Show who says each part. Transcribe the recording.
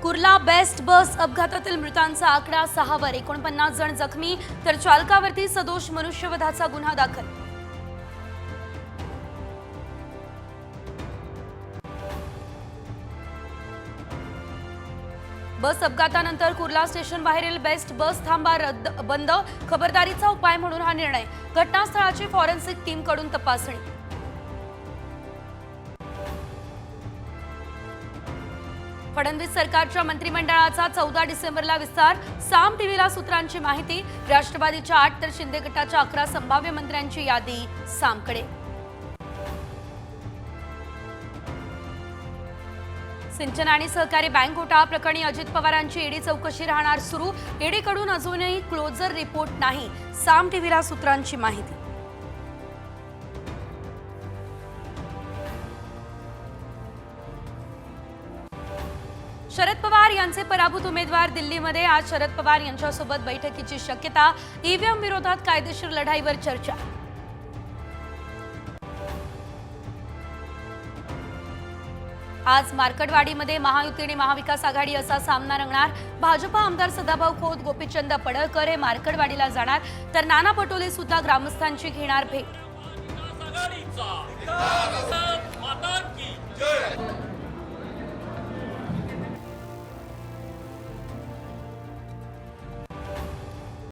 Speaker 1: Kurla best बस अपघातातील मृतांचा आकडा 6 वर, 49 जण जखमी तर चालकावरती सदोष मनुष्यवधाचा गुन्हा दाखल। बस अपघातानंतर कुर्ला स्टेशन बाहेरील बेस्ट बस थांबा बंद, खबरदारीचा उपाय म्हणून हा निर्णय। घटनास्थळाची फॉरेन्सिक टीमकडून तपासणी। फडणवीस सरकारच्या मंत्रिमंडळाचा 14 डिसेंबरला विस्तार, साम टीव्हीला सूत्रांची माहिती। राष्ट्रवादीच्या 8 तर शिंदे गटाच्या 11 संभाव्य मंत्र्यांची यादी सामकडे। सिंचन आणि सहकारी बँक घोटाळा प्रकरणी अजित पवारांची ईडी चौकशी राहणार सुरू। ईडीकडून अजूनही क्लोजर रिपोर्ट नाही, साम टीव्हीला सूत्रांची माहिती। शरद पवार यांचे पराभूत उमेदवार दिल्लीमध्ये आज शरद पवार यांच्यासोबत बैठकीची शक्यता। ईव्हीएम विरोधात कायदेशीर लढाईवर चर्चा। आज मार्कडवाडीमध्ये महायुती आणि महाविकास आघाडी असा सामना रंगणार। भाजपा आमदार सदाभाऊ खोत, गोपीचंद पडळकर हे मार्कडवाडीला जाणार तर नाना पटोले सुद्धा ग्रामस्थांची घेणार भेट।